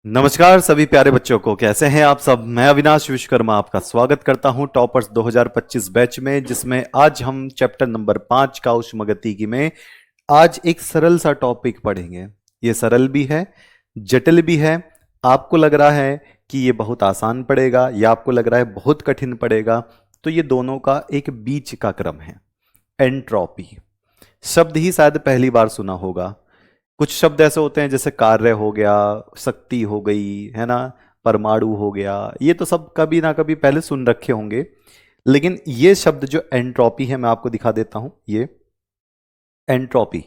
नमस्कार सभी प्यारे बच्चों को, कैसे हैं आप सब। मैं अविनाश विश्वकर्मा आपका स्वागत करता हूं टॉपर्स 2025 बैच में, जिसमें आज हम चैप्टर नंबर 5 का ऊष्मागतिकी में आज एक सरल सा टॉपिक पढ़ेंगे। ये सरल भी है, जटिल भी है। आपको लग रहा है कि ये बहुत आसान पड़ेगा या आपको लग रहा है बहुत कठिन पड़ेगा, तो ये दोनों का एक बीच का क्रम है। एंट्रोपी शब्द ही शायद पहली बार सुना होगा। कुछ शब्द ऐसे होते हैं जैसे कार्य हो गया, शक्ति हो गई, है ना, परमाणु हो गया, ये तो सब कभी ना कभी पहले सुन रखे होंगे। लेकिन ये शब्द जो एंट्रोपी है, मैं आपको दिखा देता हूं। ये एंट्रोपी,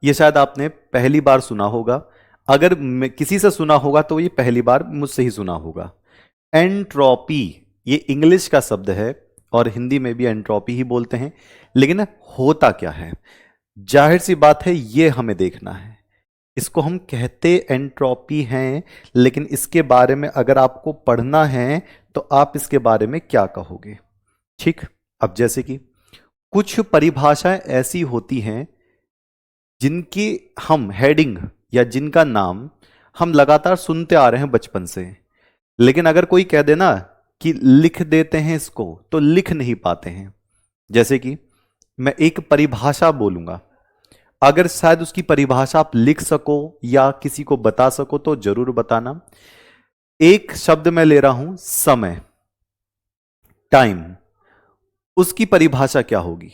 ये शायद आपने पहली बार सुना होगा। अगर किसी से सुना होगा तो ये पहली बार मुझसे ही सुना होगा। एंट्रोपी ये इंग्लिश का शब्द है और हिंदी में भी एंट्रोपी ही बोलते हैं। लेकिन होता क्या है, जाहिर सी बात है, ये हमें देखना है। इसको हम कहते एंट्रोपी हैं, लेकिन इसके बारे में अगर आपको पढ़ना है तो आप इसके बारे में क्या कहोगे। ठीक, अब जैसे कि कुछ परिभाषाएं ऐसी होती हैं जिनकी हम हेडिंग या जिनका नाम हम लगातार सुनते आ रहे हैं बचपन से, लेकिन अगर कोई कह देना कि लिख देते हैं इसको, तो लिख नहीं पाते हैं। जैसे कि मैं एक परिभाषा बोलूंगा, अगर शायद उसकी परिभाषा आप लिख सको या किसी को बता सको तो जरूर बताना। एक शब्द मैं ले रहा हूं, समय, टाइम। उसकी परिभाषा क्या होगी।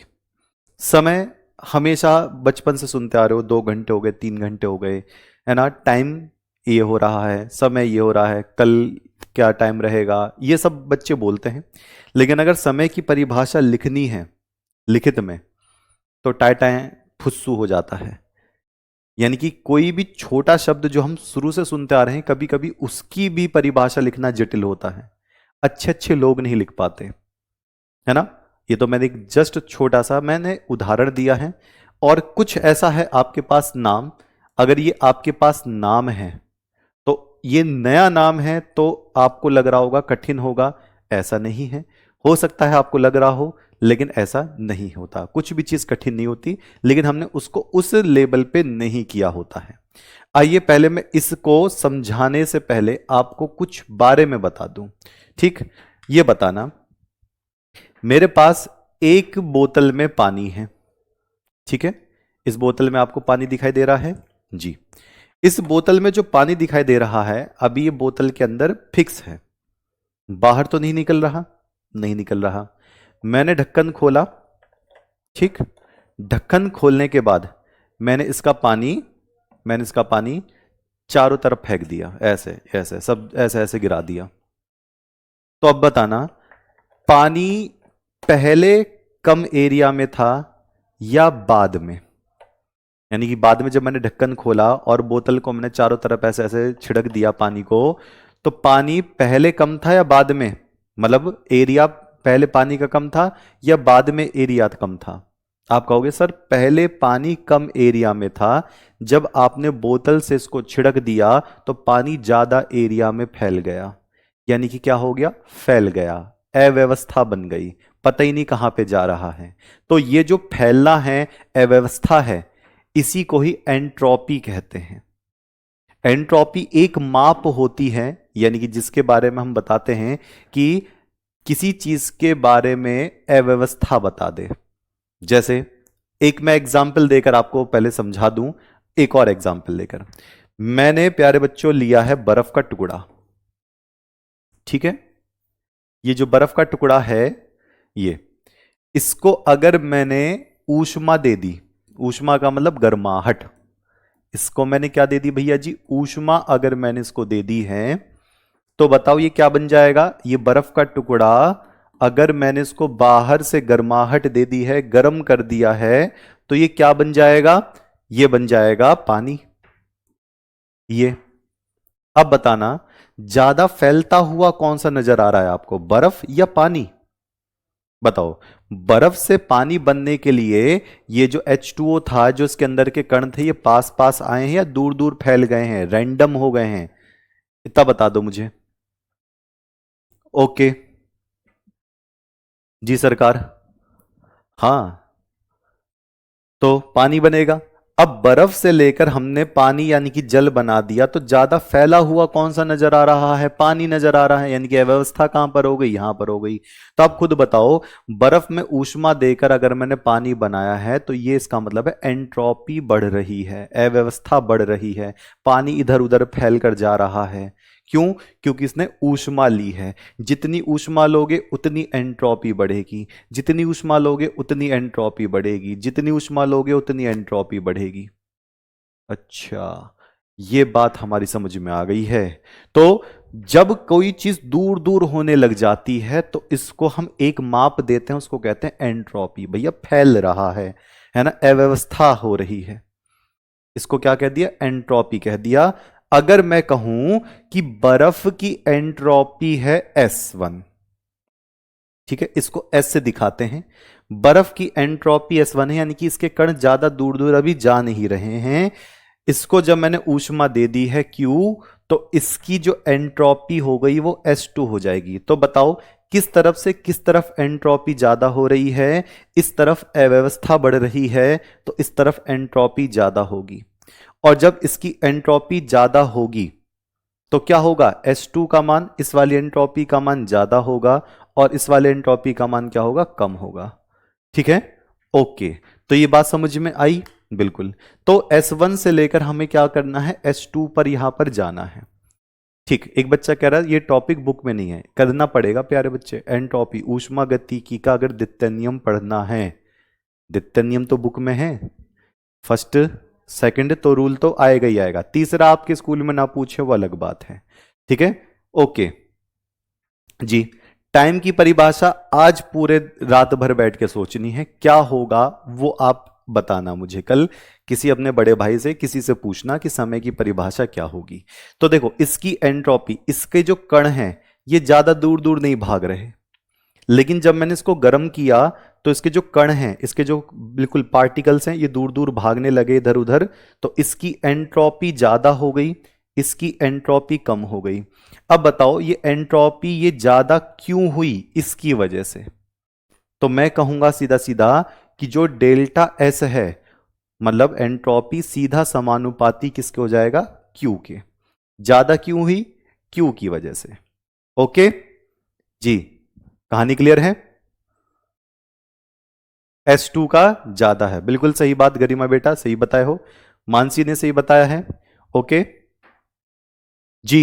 समय हमेशा बचपन से सुनते आ रहे हो, 2 घंटे हो गए, 3 घंटे हो गए, है ना। टाइम ये हो रहा है, समय ये हो रहा है, कल क्या टाइम रहेगा, ये सब बच्चे बोलते हैं। लेकिन अगर समय की परिभाषा लिखनी है लिखित में, तो टाइ टाइ फुस्सू हो जाता है। यानी कि कोई भी छोटा शब्द जो हम शुरू से सुनते आ रहे हैं, कभी कभी उसकी भी परिभाषा लिखना जटिल होता है। अच्छे अच्छे लोग नहीं लिख पाते, है ना। ये तो मैंने एक जस्ट छोटा सा मैंने उदाहरण दिया है। और कुछ ऐसा है आपके पास नाम, अगर ये आपके पास नाम है तो ये नया नाम है तो आपको लग रहा होगा कठिन होगा, ऐसा नहीं है। हो सकता है आपको लग रहा हो, लेकिन ऐसा नहीं होता। कुछ भी चीज कठिन नहीं होती, लेकिन हमने उसको उस लेवल पे नहीं किया होता है। आइए पहले मैं इसको समझाने से पहले आपको कुछ बारे में बता दूं। ठीक, ये बताना, मेरे पास एक बोतल में पानी है। ठीक है, इस बोतल में आपको पानी दिखाई दे रहा है जी। इस बोतल में जो पानी दिखाई दे रहा है, अभी ये बोतल के अंदर फिक्स है, बाहर तो नहीं निकल रहा, नहीं निकल रहा। मैंने ढक्कन खोला, ठीक। ढक्कन खोलने के बाद मैंने इसका पानी चारों तरफ फेंक दिया, ऐसे ऐसे सब ऐसे ऐसे गिरा दिया। तो अब बताना, पानी पहले कम एरिया में था या बाद में। यानी कि बाद में जब मैंने ढक्कन खोला और बोतल को मैंने चारों तरफ ऐसे ऐसे छिड़क दिया पानी को, तो पानी पहले कम था या बाद में, मतलब एरिया पहले पानी का कम था या बाद में एरिया कम था। आप कहोगे सर पहले पानी कम एरिया में था, जब आपने बोतल से इसको छिड़क दिया तो पानी ज्यादा एरिया में फैल गया। यानी कि क्या हो गया, फैल गया, अव्यवस्था बन गई, पता ही नहीं कहां पे जा रहा है। तो ये जो फैलना है, अव्यवस्था है, इसी को ही एंट्रोपी कहते हैं। एंट्रोपी एक माप होती है, यानी कि जिसके बारे में हम बताते हैं कि किसी चीज के बारे में अव्यवस्था बता दे। जैसे एक मैं एग्जाम्पल देकर आपको पहले समझा दूं, एक और एग्जाम्पल लेकर। मैंने प्यारे बच्चों लिया है बर्फ का टुकड़ा, ठीक है। ये जो बर्फ का टुकड़ा है, ये इसको अगर मैंने ऊष्मा दे दी, ऊष्मा का मतलब गर्माहट, इसको मैंने क्या दे दी भैया जी, ऊष्मा अगर मैंने इसको दे दी है, तो बताओ ये क्या बन जाएगा। ये बर्फ का टुकड़ा अगर मैंने इसको बाहर से गर्माहट दे दी है, गर्म कर दिया है, तो ये क्या बन जाएगा, ये बन जाएगा पानी। ये अब बताना, ज्यादा फैलता हुआ कौन सा नजर आ रहा है आपको, बर्फ या पानी। बताओ, बर्फ से पानी बनने के लिए ये जो H2O था, जो इसके अंदर के कण थे, ये पास पास आए हैं या दूर दूर फैल गए हैं, रैंडम हो गए हैं, इतना बता दो मुझे। ओके जी सरकार, हाँ, तो पानी बनेगा। अब बर्फ से लेकर हमने पानी यानी कि जल बना दिया, तो ज्यादा फैला हुआ कौन सा नजर आ रहा है? पानी नजर आ रहा है, यानी कि अव्यवस्था कहां पर हो गई? यहां पर हो गई। तो आप खुद बताओ, बर्फ में ऊष्मा देकर अगर मैंने पानी बनाया है तो ये इसका मतलब है एंट्रोपी बढ़ रही है, अव्यवस्था बढ़ रही है, पानी इधर उधर फैल कर जा रहा है। क्यों? क्योंकि इसने ऊष्मा ली है। जितनी ऊष्मा लोगे उतनी एंट्रोपी बढ़ेगी, जितनी ऊष्मा लोगे उतनी एंट्रोपी बढ़ेगी, जितनी ऊष्मा लोगे उतनी एंट्रोपी बढ़ेगी। अच्छा, ये बात हमारी समझ में आ गई है। तो जब कोई चीज दूर दूर होने लग जाती है तो इसको हम एक माप देते हैं, उसको कहते हैं एंट्रोपी। भैया फैल रहा है ना, अव्यवस्था हो रही है, इसको क्या कह दिया? एंट्रोपी कह दिया। अगर मैं कहूं कि बर्फ की एंट्रोपी है S1, ठीक है, इसको S से दिखाते हैं। बर्फ की एंट्रोपी S1 है, यानी कि इसके कण ज्यादा दूर दूर अभी जा नहीं रहे हैं। इसको जब मैंने ऊष्मा दे दी है Q, तो इसकी जो एंट्रोपी हो गई वो S2 हो जाएगी। तो बताओ किस तरफ से किस तरफ एंट्रोपी ज्यादा हो रही है? इस तरफ अव्यवस्था बढ़ रही है, तो इस तरफ एंट्रोपी ज्यादा होगी। और जब इसकी एंट्रोपी ज्यादा होगी तो क्या होगा? S2 का मान इस वाली एंट्रोपी का मान ज्यादा होगा, और इस वाले एंट्रोपी का मान क्या होगा? कम होगा। ठीक है, ओके। तो ये बात समझ में आई? बिल्कुल। तो S1 से लेकर हमें क्या करना है? S2 पर यहां पर जाना है। ठीक, एक बच्चा कह रहा है ये टॉपिक बुक में नहीं है, करना पड़ेगा प्यारे बच्चे। एंट्रोपी ऊष्मा गतिकी का अगर द्वितीय नियम पढ़ना है, द्वितीय नियम तो बुक में है, फर्स्ट सेकंड तो रूल तो आएगा ही आएगा, तीसरा आपके स्कूल में ना पूछे वो अलग बात है। ठीक है, ओके जी। टाइम की परिभाषा आज पूरे रात भर बैठ के सोचनी है, क्या होगा वो आप बताना मुझे। कल किसी अपने बड़े भाई से किसी से पूछना कि समय की परिभाषा क्या होगी। तो देखो, इसकी एंट्रोपी, इसके जो कण हैं ये ज्यादा दूर दूर नहीं भाग रहे, लेकिन जब मैंने इसको गर्म किया तो इसके जो कण हैं, इसके जो बिल्कुल पार्टिकल्स हैं, ये दूर दूर भागने लगे इधर उधर, तो इसकी एंट्रोपी ज्यादा हो गई, इसकी एंट्रोपी कम हो गई। अब बताओ ये एंट्रोपी ये ज्यादा क्यों हुई? इसकी वजह से। तो मैं कहूंगा सीधा सीधा कि जो डेल्टा एस है, मतलब एंट्रोपी सीधा समानुपाती किसके हो जाएगा? क्यू के। ज्यादा क्यों हुई? क्यू की वजह से। ओके जी, कहानी क्लियर है? S2 का ज्यादा है, बिल्कुल सही बात गरिमा बेटा, सही बताए हो। मानसी ने सही बताया है। ओके जी,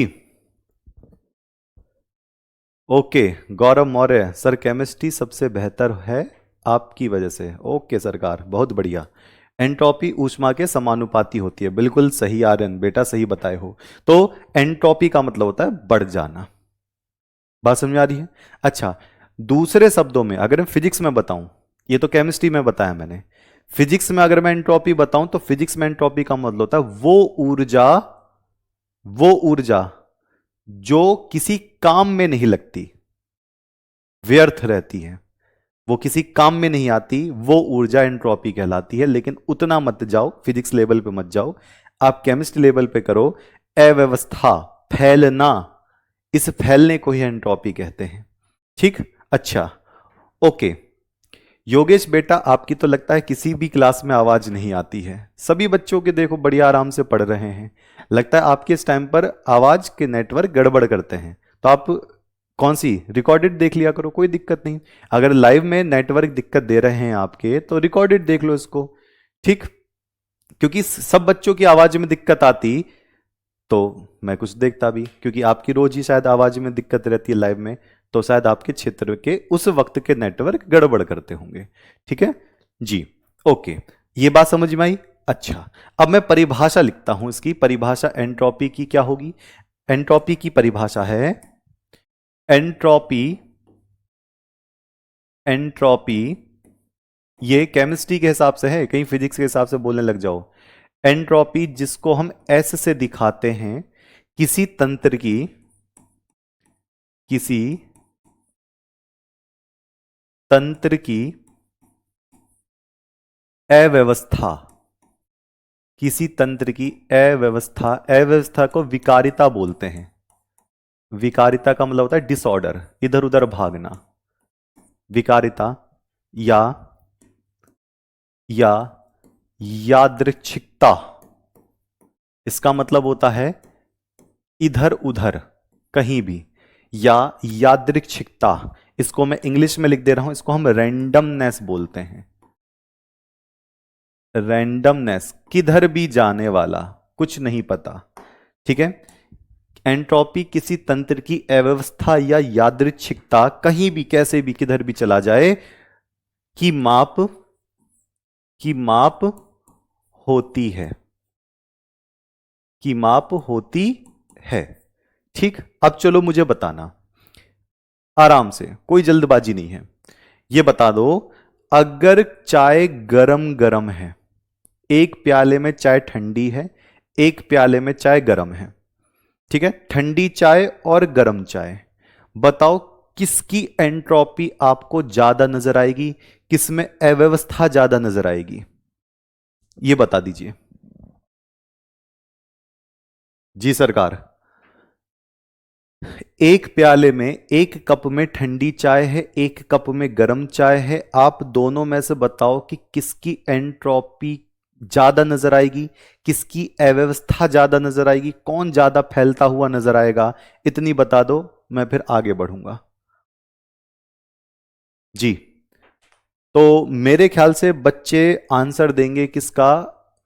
ओके। गौरव मौर्य सर, केमिस्ट्री सबसे बेहतर है आपकी वजह से। ओके सरकार, बहुत बढ़िया। एंट्रोपी ऊष्मा के समानुपाती होती है, बिल्कुल सही आर्यन बेटा, सही बताए हो। तो एंट्रोपी का मतलब होता है बढ़ जाना। बात समझ आ रही है? अच्छा, दूसरे शब्दों में अगर मैं फिजिक्स में बताऊं, ये तो केमिस्ट्री में बताया मैंने, फिजिक्स में अगर मैं एंट्रोपी बताऊं तो फिजिक्स में एंट्रोपी का मतलब होता है वो ऊर्जा जो किसी काम में नहीं लगती, व्यर्थ रहती है, वो किसी काम में नहीं आती, वो ऊर्जा एंट्रोपी कहलाती है। लेकिन उतना मत जाओ, फिजिक्स लेवल पे मत जाओ, आप केमिस्ट्री लेवल पे करो। अव्यवस्था, फैलना, इस फैलने को ही एंट्रोपी कहते हैं। ठीक, अच्छा, ओके। योगेश बेटा, आपकी तो लगता है किसी भी क्लास में आवाज नहीं आती है, सभी बच्चों के देखो बढ़िया आराम से पढ़ रहे हैं। लगता है आपके इस टाइम पर आवाज के नेटवर्क गड़बड़ करते हैं, तो आप कौन सी रिकॉर्डेड देख लिया करो, कोई दिक्कत नहीं। अगर लाइव में नेटवर्क दिक्कत दे रहे हैं आपके तो रिकॉर्डेड देख लो इसको। ठीक, क्योंकि सब बच्चों की आवाज में दिक्कत आती तो मैं कुछ देखता भी, क्योंकि आपकी रोज ही शायद आवाज में दिक्कत रहती है लाइव में, तो शायद आपके क्षेत्र के उस वक्त के नेटवर्क गड़बड़ करते होंगे। ठीक है जी, ओके, ये बात समझ में आई। अच्छा, अब मैं परिभाषा लिखता हूं, इसकी परिभाषा एंट्रोपी की क्या होगी? एंट्रोपी की परिभाषा है, एंट्रोपी, एंट्रोपी ये केमिस्ट्री के हिसाब से है, कहीं फिजिक्स के हिसाब से बोलने लग जाओ। एंट्रोपी जिसको हम एस से दिखाते हैं, किसी तंत्र की, किसी तंत्र की अव्यवस्था, किसी तंत्र की अव्यवस्था, अव्यवस्था को विकारिता बोलते हैं। विकारिता का मतलब होता है डिसऑर्डर, इधर उधर भागना, विकारिता। या यादृच्छिकता, इसका मतलब होता है इधर उधर कहीं भी, या यादृच्छिकता, इसको मैं इंग्लिश में लिख दे रहा हूं, इसको हम रैंडमनेस बोलते हैं। रैंडमनेस, किधर भी जाने वाला, कुछ नहीं पता, ठीक है। एंट्रोपी किसी तंत्र की अव्यवस्था या यादृच्छिकता, कहीं भी कैसे भी किधर भी चला जाए, की माप होती है, की माप होती है। ठीक, अब चलो मुझे बताना आराम से, कोई जल्दबाजी नहीं है, ये बता दो, अगर चाय गरम गरम है, एक प्याले में चाय ठंडी है, एक प्याले में चाय गरम है, ठीक है, ठंडी चाय और गरम चाय, बताओ किसकी एंट्रोपी आपको ज्यादा नजर आएगी, किसमें अव्यवस्था ज्यादा नजर आएगी, ये बता दीजिए। जी सरकार, एक प्याले में, एक कप में ठंडी चाय है, एक कप में गर्म चाय है, आप दोनों में से बताओ कि किसकी एंट्रोपी ज्यादा नजर आएगी, किसकी अव्यवस्था ज्यादा नजर आएगी, कौन ज्यादा फैलता हुआ नजर आएगा, इतनी बता दो, मैं फिर आगे बढ़ूंगा। जी, तो मेरे ख्याल से बच्चे आंसर देंगे किसका,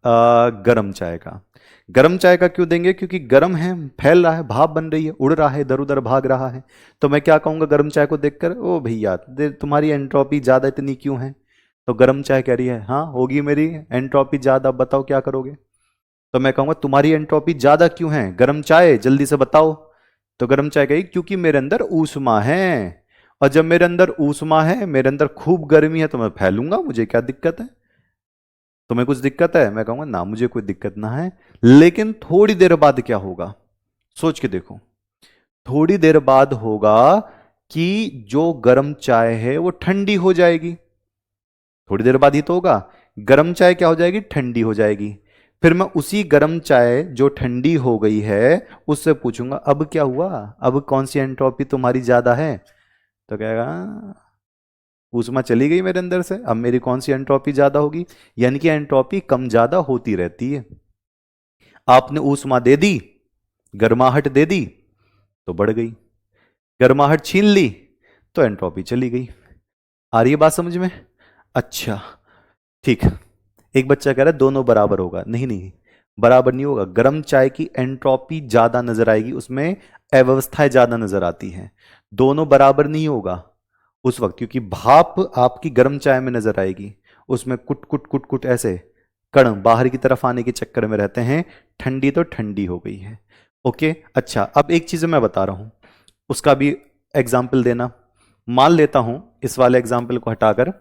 गरम चाय का। गरम चाय का क्यों देंगे, क्योंकि गरम है, फैल रहा है, भाप बन रही है, उड़ रहा है, इधर उधर भाग रहा है, तो मैं क्या कहूंगा गरम चाय को देखकर, ओ भैया तुम्हारी एंट्रोपी ज्यादा इतनी क्यों है, तो गरम चाय कह रही है हाँ होगी मेरी एंट्रोपी ज्यादा, बताओ क्या करोगे, तो मैं कहूंगा तुम्हारी एंट्रोपी ज्यादा क्यों है गरम चाय, जल्दी से बताओ, तो गरम चाय कहेगी क्योंकि मेरे अंदर ऊष्मा है, और जब मेरे अंदर ऊष्मा है, मेरे अंदर खूब गर्मी है, तो मैं फैलूंगा, मुझे क्या दिक्कत है, तुम्हें कुछ दिक्कत है, मैं कहूंगा ना मुझे कोई दिक्कत ना है, लेकिन थोड़ी देर बाद क्या होगा, सोच के देखो, थोड़ी देर बाद होगा कि जो गर्म चाय है वो ठंडी हो जाएगी, थोड़ी देर बाद ही तो होगा, गर्म चाय क्या हो जाएगी, ठंडी हो जाएगी, फिर मैं उसी गर्म चाय जो ठंडी हो गई है उससे पूछूंगा अब क्या हुआ, अब कौन सी एंट्रोपी तुम्हारी ज्यादा है, तो कहेगा ऊष्मा चली गई मेरे अंदर से, अब मेरी कौन सी एंट्रोपी ज्यादा होगी, यानी कि एंट्रोपी कम ज्यादा होती रहती है। आपने ऊष्मा दे दी, गर्माहट दे दी तो बढ़ गई, गर्माहट छीन ली तो एंट्रोपी चली गई। आ रही है बात समझ में, अच्छा ठीक, एक बच्चा कह रहा है दोनों बराबर होगा, नहीं नहीं बराबर नहीं होगा, गर्म चाय की एंट्रोपी ज्यादा नजर आएगी, उसमें अव्यवस्थाएं ज्यादा नजर आती हैं, दोनों बराबर नहीं होगा उस वक्त, क्योंकि भाप आपकी गर्म चाय में नजर आएगी, उसमें कुट कुट कुट कुट ऐसे कण बाहर की तरफ आने के चक्कर में रहते हैं, ठंडी तो ठंडी हो गई है। ओके, अच्छा अब एक चीज मैं बता रहा हूं, उसका भी एग्जाम्पल देना, मान लेता हूं इस वाले एग्जाम्पल को हटाकर,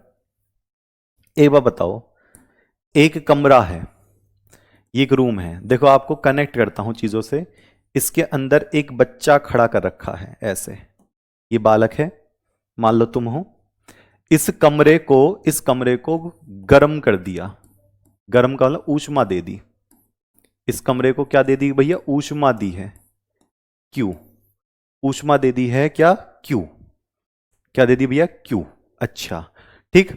एक बार बताओ, एक कमरा है, ये एक रूम है, देखो आपको कनेक्ट करता हूं चीजों से, इसके अंदर एक बच्चा खड़ा कर रखा है ऐसे, ये बालक है, मान लो तुम हो, इस कमरे को गर्म कर दिया, गर्म का मतलब ऊष्मा दे दी, इस कमरे को क्या दे दी भैया, ऊष्मा दी है, क्यों, ऊष्मा दे दी है क्या, क्यों, क्या दे दी भैया, क्यों, अच्छा ठीक,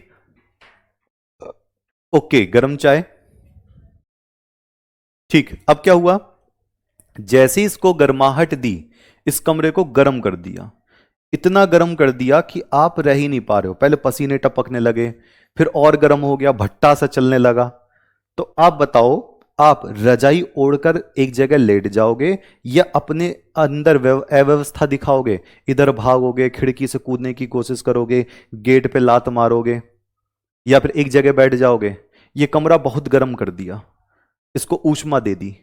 ओके गर्म चाय, ठीक, अब क्या हुआ, जैसे इसको गर्माहट दी, इस कमरे को गर्म कर दिया, इतना गर्म कर दिया कि आप रह ही नहीं पा रहे हो, पहले पसीने टपकने लगे, फिर और गर्म हो गया, भट्टा सा चलने लगा, तो आप बताओ, आप रजाई ओढ़कर एक जगह लेट जाओगे या अपने अंदर अव्यवस्था दिखाओगे, इधर भागोगे, खिड़की से कूदने की कोशिश करोगे, गेट पे लात मारोगे, या फिर एक जगह बैठ जाओगे, ये कमरा बहुत गर्म कर दिया, इसको ऊष्मा दे दी,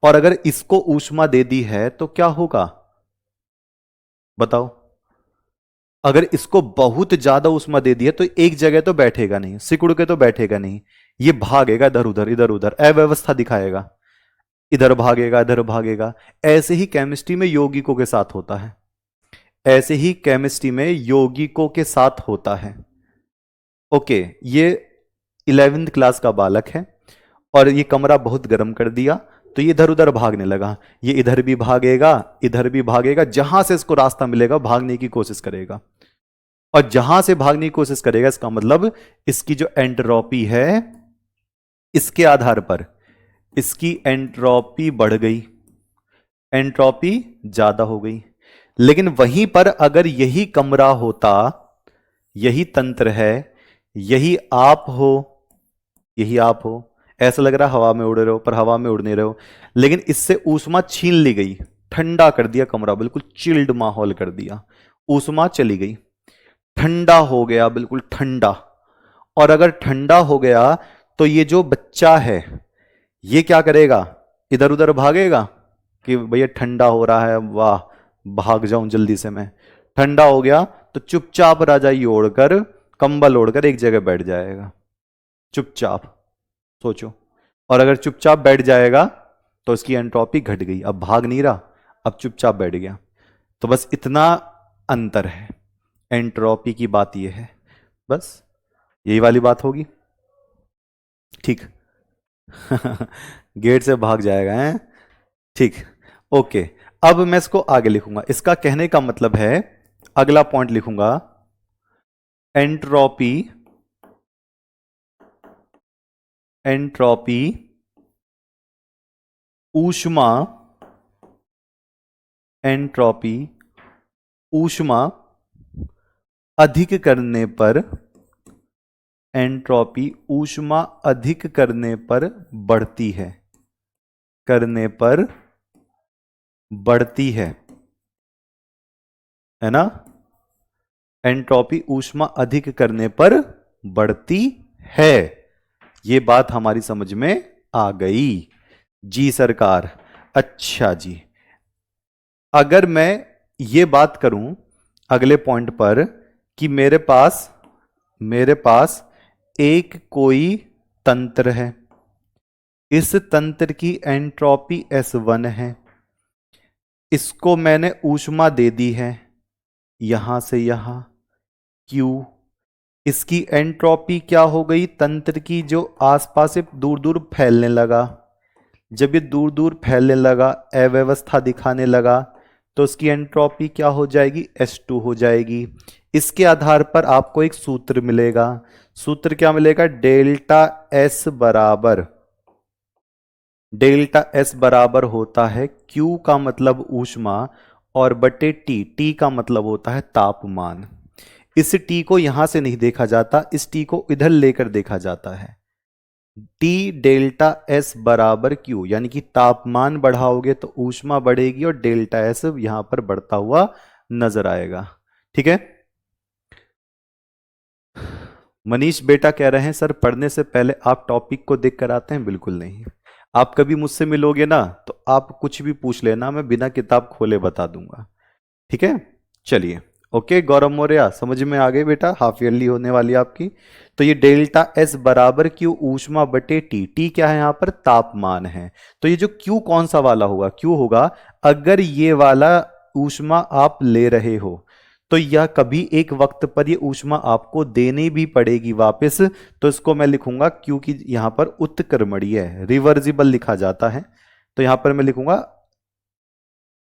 और अगर इसको ऊष्मा दे दी है तो क्या होगा बताओ, अगर इसको बहुत ज्यादा ऊष्मा दे दी है तो एक जगह तो बैठेगा नहीं, सिकुड़ के तो बैठेगा नहीं, ये भागेगा इधर उधर अव्यवस्था दिखाएगा, इधर भागेगा, ऐसे ही केमिस्ट्री में यौगिकों के साथ होता है, ऐसे ही केमिस्ट्री में यौगिकों के साथ होता है। ओके, ये 11वीं क्लास का बालक है और ये कमरा बहुत गर्म कर दिया, तो ये इधर उधर भागने लगा, ये इधर भी भागेगा, जहां से इसको रास्ता मिलेगा भागने की कोशिश करेगा, और जहां से भागने की कोशिश करेगा इसका मतलब इसकी जो एंट्रोपी है इसके आधार पर इसकी एंट्रोपी बढ़ गई, एंट्रोपी ज्यादा हो गई। लेकिन वहीं पर अगर यही कमरा होता, यही तंत्र है, यही आप हो, यही आप हो, ऐसा लग रहा हवा में उड़ रहे हो पर हवा में उड़ नहीं रहे हो, लेकिन इससे ऊष्मा छीन ली गई, ठंडा कर दिया कमरा, बिल्कुल चिल्ड माहौल कर दिया, ऊष्मा चली गई, ठंडा हो गया, बिल्कुल ठंडा। और अगर ठंडा हो गया तो ये जो बच्चा है ये क्या करेगा, इधर उधर भागेगा कि भैया ठंडा हो रहा है, वाह भाग जाऊं जल्दी से मैं। ठंडा हो गया तो चुपचाप रजाई ओढ़कर, कंबल ओढ़कर एक जगह बैठ जाएगा, चुपचाप, सोचो। और अगर चुपचाप बैठ जाएगा तो उसकी एंट्रोपी घट गई, अब भाग नहीं रहा, अब चुपचाप बैठ गया। तो बस इतना अंतर है, एंट्रोपी की बात यह है, बस यही वाली बात होगी, ठीक। गेट से भाग जाएगा है, ठीक। ओके, अब मैं इसको आगे लिखूंगा, इसका कहने का मतलब है, अगला पॉइंट लिखूंगा, एंट्रोपी, एंट्रोपी ऊष्मा, एंट्रोपी ऊष्मा अधिक करने पर, एंट्रोपी ऊष्मा अधिक करने पर बढ़ती है, करने पर बढ़ती है ना। एंट्रोपी ऊष्मा अधिक करने पर बढ़ती है, ये बात हमारी समझ में आ गई जी सरकार। अच्छा जी, अगर मैं ये बात करूं अगले पॉइंट पर कि मेरे पास एक कोई तंत्र है, इस तंत्र की एंट्रोपी S1 है, इसको मैंने ऊष्मा दे दी है यहां से यहां Q, इसकी एंट्रोपी क्या हो गई, तंत्र की जो आसपास से दूर दूर फैलने लगा, जब ये दूर दूर फैलने लगा, अव्यवस्था दिखाने लगा, तो उसकी एंट्रोपी क्या हो जाएगी, S2 हो जाएगी। इसके आधार पर आपको एक सूत्र मिलेगा, सूत्र क्या मिलेगा, डेल्टा S बराबर, डेल्टा S बराबर होता है Q का मतलब ऊष्मा और बटे T का मतलब होता है तापमान। इस T को यहां से नहीं देखा जाता, इस T को इधर लेकर देखा जाता है। T डेल्टा S बराबर Q, यानी कि तापमान बढ़ाओगे तो ऊष्मा बढ़ेगी और डेल्टा S यहां पर बढ़ता हुआ नजर आएगा, ठीक है। मनीष बेटा कह रहे हैं सर पढ़ने से पहले आप टॉपिक को देख कर आते हैं, बिल्कुल नहीं। आप कभी मुझसे मिलोगे ना तो आप कुछ भी पूछ लेना, मैं बिना किताब खोले बता दूंगा, ठीक है। चलिए, ओके गौरव मौर्य, समझ में आ गई बेटा, हाफ ईयरली होने वाली आपकी। तो ये डेल्टा S बराबर Q ऊष्मा बटे T क्या है, यहां पर तापमान है। तो ये जो Q कौन सा वाला होगा, Q होगा अगर ये वाला ऊष्मा आप ले रहे हो तो यह कभी एक वक्त पर ये ऊष्मा आपको देनी भी पड़ेगी वापस, तो इसको मैं लिखूंगा क्योंकि यहां पर उत्क्रमणीय है, रिवर्जिबल लिखा जाता है, तो यहां पर मैं लिखूंगा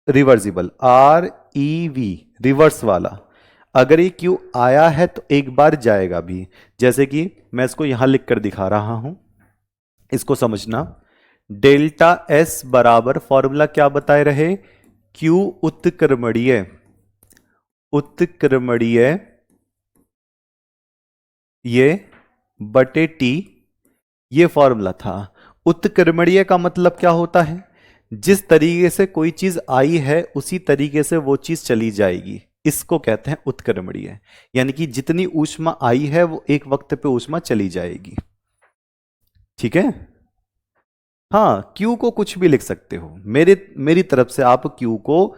रिवर्जिबल, REV, रिवर्स वाला। अगर ये क्यू आया है तो एक बार जाएगा भी, जैसे कि मैं इसको यहां लिखकर दिखा रहा हूं, इसको समझना। डेल्टा S बराबर फॉर्मूला क्या बताए रहे, Q उत्क्रमणीय, उत्क्रमणीय ये बटे T, ये फॉर्मूला था। उत्क्रमणीय का मतलब क्या होता है, जिस तरीके से कोई चीज आई है उसी तरीके से वो चीज चली जाएगी, इसको कहते हैं उत्क्रमणीय। यानी कि जितनी ऊष्मा आई है वो एक वक्त पे ऊष्मा चली जाएगी, ठीक है। हाँ, Q को कुछ भी लिख सकते हो, मेरी तरफ से आप Q को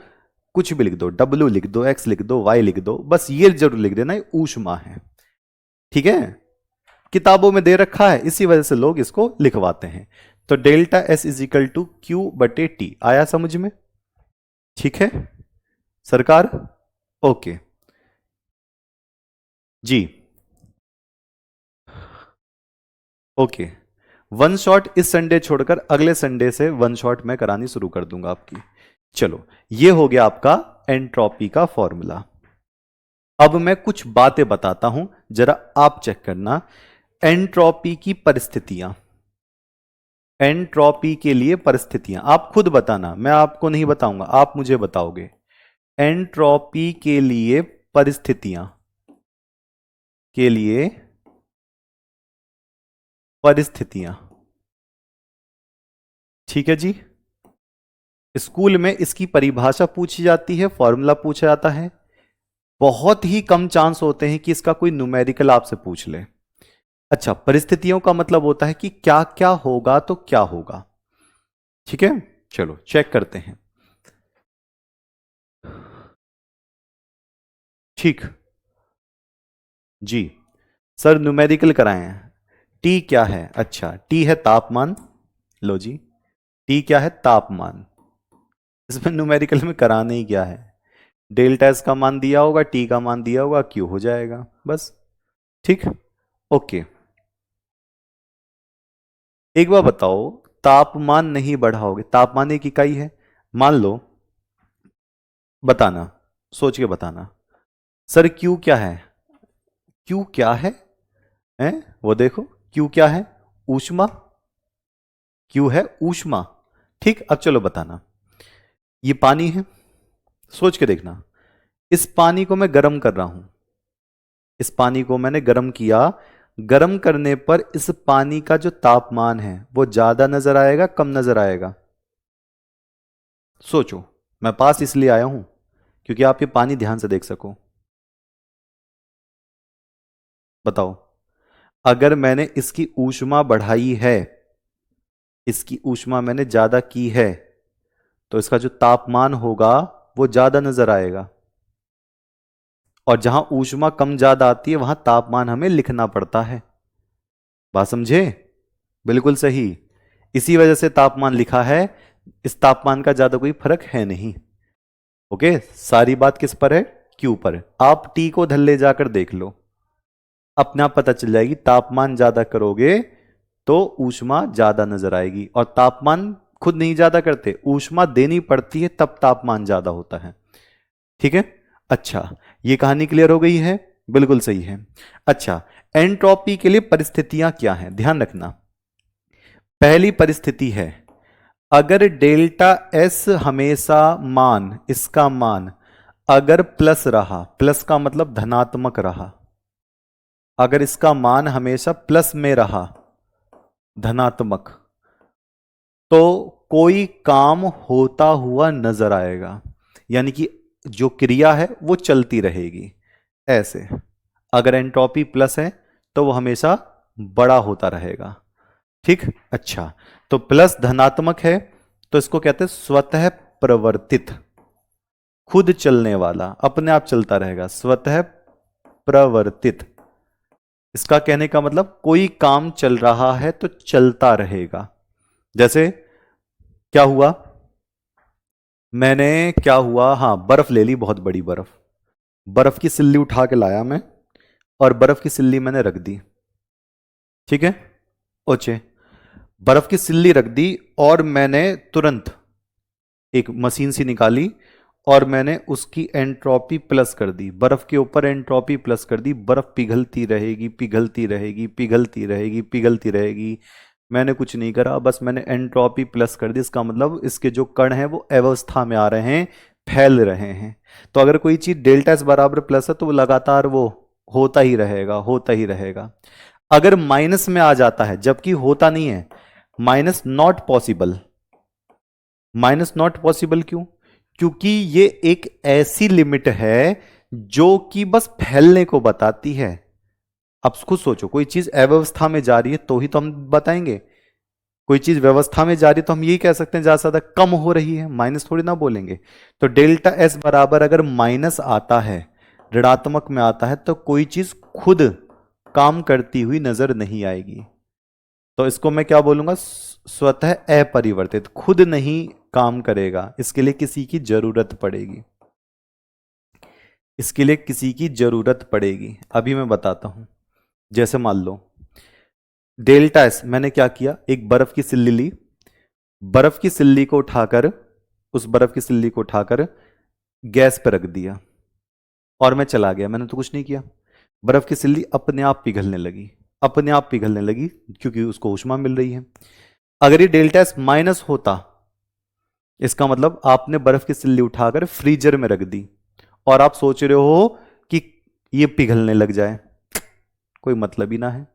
कुछ भी लिख दो, W लिख दो, X लिख दो, Y लिख दो, बस ये जरूर लिख देना ये ऊष्मा है, ठीक है। किताबों में दे रखा है, इसी वजह से लोग इसको लिखवाते हैं। तो delta S is equal to Q बटे T, आया समझ में, ठीक है सरकार, ओके जी, ओके। वन शॉट इस संडे छोड़कर अगले संडे से वन शॉट मैं करानी शुरू कर दूंगा आपकी। चलो, ये हो गया आपका एंट्रोपी का फॉर्मूला। अब मैं कुछ बातें बताता हूं, जरा आप चेक करना। एंट्रोपी की परिस्थितियां, एंट्रोपी के लिए परिस्थितियां आप खुद बताना, मैं आपको नहीं बताऊंगा, आप मुझे बताओगे। एंट्रोपी के लिए परिस्थितियां, के लिए परिस्थितियां, ठीक है जी। स्कूल में इसकी परिभाषा पूछी जाती है, फॉर्मूला पूछा जाता है। बहुत ही कम चांस होते हैं कि इसका कोई न्यूमेरिकल आपसे पूछ ले। अच्छा, परिस्थितियों का मतलब होता है कि क्या क्या होगा तो क्या होगा, ठीक है। चलो चेक करते हैं। ठीक जी, सर न्यूमेरिकल कराए हैं। टी क्या है? अच्छा, टी है तापमान। लो जी, टी क्या है? तापमान। इसमें न्यूमेरिकल में कराने ही क्या है? डेल्टा एस का मान दिया होगा, टी का मान दिया होगा, क्यू हो जाएगा बस। ठीक, ओके। एक बार बताओ, तापमान नहीं बढ़ाओगे, तापमान एक इकाई है मान लो, बताना, सोच के बताना। सर क्यू क्या है? क्यू क्या है? हैं? वो देखो, क्यू क्या है? ऊष्मा। क्यू है ऊष्मा। ठीक, अब चलो बताना। ये पानी है, सोच के देखना। इस पानी को मैं गर्म कर रहा हूं, इस पानी को मैंने गर्म किया। गर्म करने पर इस पानी का जो तापमान है वो ज्यादा नजर आएगा, कम नजर आएगा? सोचो, मैं पास इसलिए आया हूं क्योंकि आप ये पानी ध्यान से देख सको। बताओ, अगर मैंने इसकी ऊष्मा बढ़ाई है, इसकी ऊष्मा मैंने ज्यादा की है, तो इसका जो तापमान होगा वो ज्यादा नजर आएगा। और जहां ऊष्मा कम ज्यादा आती है वहां तापमान हमें लिखना पड़ता है। बात समझे? बिल्कुल सही, इसी वजह से तापमान लिखा है। इस तापमान का ज्यादा कोई फर्क है नहीं। ओके, सारी बात किस पर है? क्यू पर। आप टी को धल्ले जाकर देख लो, अपने आप पता चल जाएगी। तापमान ज्यादा करोगे तो ऊष्मा ज्यादा नजर आएगी, और तापमान खुद नहीं ज्यादा करते, ऊष्मा देनी पड़ती है तब तापमान ज्यादा होता है। ठीक है, अच्छा, ये कहानी क्लियर हो गई है? बिल्कुल सही है। अच्छा, एंट्रोपी के लिए परिस्थितियां क्या हैं, ध्यान रखना। पहली परिस्थिति है, अगर डेल्टा एस हमेशा मान, इसका मान अगर प्लस रहा, प्लस का मतलब धनात्मक रहा, अगर इसका मान हमेशा प्लस में रहा, धनात्मक, तो कोई काम होता हुआ नजर आएगा, यानी कि जो क्रिया है वो चलती रहेगी। ऐसे अगर एंट्रोपी प्लस है तो वो हमेशा बड़ा होता रहेगा। ठीक, अच्छा, तो प्लस धनात्मक है तो इसको कहते हैं स्वतः प्रवर्तित, खुद चलने वाला, अपने आप चलता रहेगा, स्वतः प्रवर्तित। इसका कहने का मतलब कोई काम चल रहा है तो चलता रहेगा। जैसे क्या हुआ, मैंने, क्या हुआ, हाँ, बर्फ ले ली, बहुत बड़ी बर्फ, बर्फ की सिल्ली उठा के लाया मैं, और बर्फ की सिल्ली मैंने रख दी। ठीक है, ओचे, बर्फ की सिल्ली रख दी और मैंने तुरंत एक मशीन सी निकाली और मैंने उसकी एंट्रोपी प्लस कर दी, बर्फ के ऊपर एंट्रोपी प्लस कर दी। बर्फ पिघलती रहेगी, पिघलती रहेगी, पिघलती रहेगी, पिघलती रहेगी। मैंने कुछ नहीं करा, बस मैंने एंट्रोपी प्लस कर दी। इसका मतलब इसके जो कण हैं वो अवस्था में आ रहे हैं, फैल रहे हैं। तो अगर कोई चीज डेल्टा एस बराबर प्लस है तो वो लगातार वो होता ही रहेगा, होता ही रहेगा। अगर माइनस में आ जाता है जबकि होता नहीं है, minus not possible. Minus not possible क्यों? क्योंकि ये एक ऐसी लिमिट है जो कि बस फैलने को बताती है। अब खुद सोचो, कोई चीज अव्यवस्था में जा रही है तो ही तो हम बताएंगे, कोई चीज व्यवस्था में जा रही है तो हम यही कह सकते हैं ज्यादा से ज्यादा कम हो रही है, माइनस थोड़ी ना बोलेंगे। तो डेल्टा एस बराबर अगर माइनस आता है, ऋणात्मक में आता है, तो कोई चीज खुद काम करती हुई नजर नहीं आएगी। तो इसको मैं क्या बोलूंगा? स्वतः अपरिवर्तित, खुद नहीं काम करेगा, इसके लिए किसी की जरूरत पड़ेगी, इसके लिए किसी की जरूरत पड़ेगी। अभी मैं बताता हूं। जैसे मान लो डेल्टा एस, मैंने क्या किया, एक बर्फ की सिल्ली ली, बर्फ की सिल्ली को उठाकर, उस बर्फ की सिल्ली को उठाकर गैस पर रख दिया और मैं चला गया, मैंने तो कुछ नहीं किया। बर्फ की सिल्ली अपने आप पिघलने लगी, अपने आप पिघलने लगी, क्योंकि उसको ऊष्मा मिल रही है। अगर ये डेल्टा एस माइनस होता, इसका मतलब आपने बर्फ की सिल्ली उठाकर फ्रीजर में रख दी और आप सोच रहे हो कि ये पिघलने लग जाए, कोई मतलब ही ना है।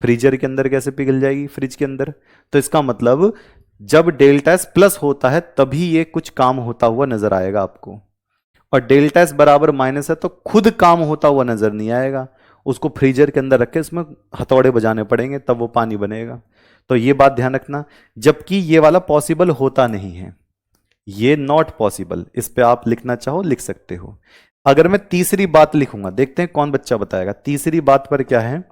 फ्रीजर के अंदर कैसे पिघल जाएगी, फ्रिज के अंदर? तो इसका मतलब जब डेल्टा एस प्लस होता है तभी ये कुछ काम होता हुआ नजर आएगा आपको, और डेल्टा एस बराबर माइनस है तो खुद काम होता हुआ नजर नहीं आएगा। उसको फ्रीजर के अंदर रख के इसमें हथौड़े बजाने पड़ेंगे तब वो पानी बनेगा। तो ये बात ध्यान रखना, जबकि ये वाला पॉसिबल होता नहीं है, ये नॉट पॉसिबल। इस पे आप लिखना चाहो लिख सकते हो। अगर मैं तीसरी बात लिखूंगा, देखते हैं कौन बच्चा बताएगा। तीसरी बात पर क्या है,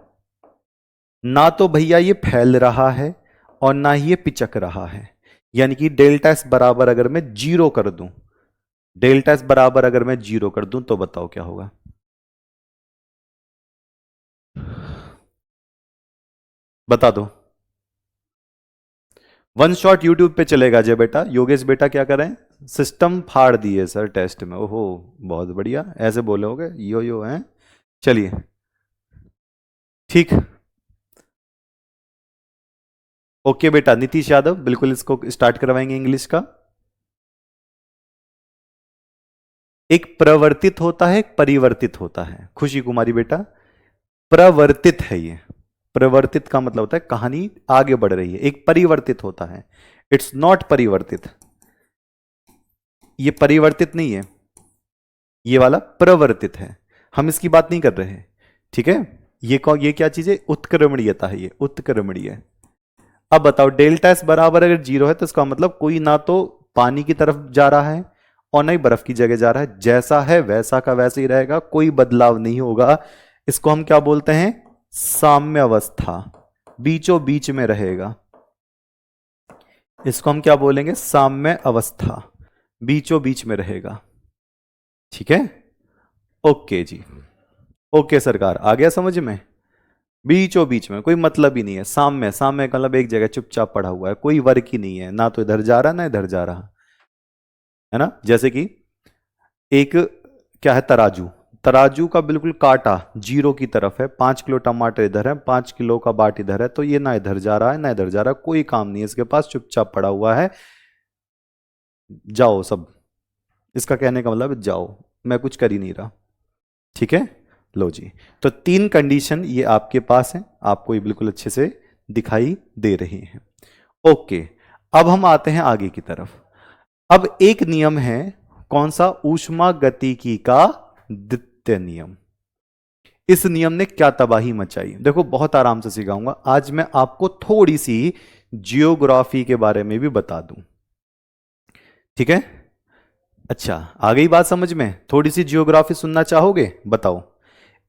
ना तो भैया ये फैल रहा है और ना ही ये पिचक रहा है, यानी कि डेल्टा एस बराबर अगर मैं जीरो कर दूं, डेल्टा एस बराबर अगर मैं जीरो कर दूं तो बताओ क्या होगा? बता दो। वन शॉट यूट्यूब पे चलेगा जय बेटा। योगेश बेटा क्या करें, सिस्टम फाड़ दिए सर टेस्ट में, ओहो बहुत बढ़िया, ऐसे बोलोगे यो हैं। चलिए ठीक, ओके बेटा। नीतीश यादव बिल्कुल इसको स्टार्ट करवाएंगे इंग्लिश का। एक प्रवर्तित होता है, एक परिवर्तित होता है। खुशी कुमारी बेटा, प्रवर्तित है ये। प्रवर्तित का मतलब होता है कहानी आगे बढ़ रही है। एक परिवर्तित होता है, इट्स नॉट परिवर्तित, ये परिवर्तित नहीं है, ये वाला प्रवर्तित है। हम इसकी बात नहीं कर रहे हैं, ठीक है। ये क्या चीज है, उत्क्रमणीयता है, ये उत्क्रमणीय। अब बताओ डेल्टा एस बराबर अगर जीरो है तो इसका मतलब कोई ना तो पानी की तरफ जा रहा है और ना ही बर्फ की जगह जा रहा है, जैसा है वैसा का वैसे ही रहेगा, कोई बदलाव नहीं होगा। इसको हम क्या बोलते हैं, साम्य अवस्था, बीचों बीच में रहेगा। इसको हम क्या बोलेंगे, साम्य अवस्था, बीचों बीच में रहेगा। ठीक है, ओके जी, ओके सरकार, आ गया समझ में? बीचों बीच में, कोई मतलब ही नहीं है। साम्य, साम्य का मतलब एक जगह चुपचाप पड़ा हुआ है, कोई वर्क ही नहीं है, ना तो इधर जा रहा ना इधर जा रहा, है ना। जैसे कि एक क्या है, तराजू, तराजू का बिल्कुल काटा जीरो की तरफ है, 5 किलो टमाटर इधर है, 5 किलो का बाट इधर है, तो ये ना इधर जा रहा है ना इधर जा रहा है, कोई काम नहीं है इसके पास, चुपचाप पड़ा हुआ है। जाओ सब, इसका कहने का मतलब जाओ, मैं कुछ कर ही नहीं रहा। ठीक है, लो जी। तो तीन कंडीशन ये आपके पास है, आपको ये बिल्कुल अच्छे से दिखाई दे रही हैं। ओके, अब हम आते हैं आगे की तरफ। अब एक नियम है, कौन सा, ऊष्मा गतिकी का द्वितीय नियम। इस नियम ने क्या तबाही मचाई, देखो बहुत आराम से सिखाऊंगा आज मैं आपको, थोड़ी सी जियोग्राफी के बारे में भी बता दूं। ठीक है, अच्छा आ गई बात समझ में? थोड़ी सी जियोग्राफी सुनना चाहोगे, बताओ।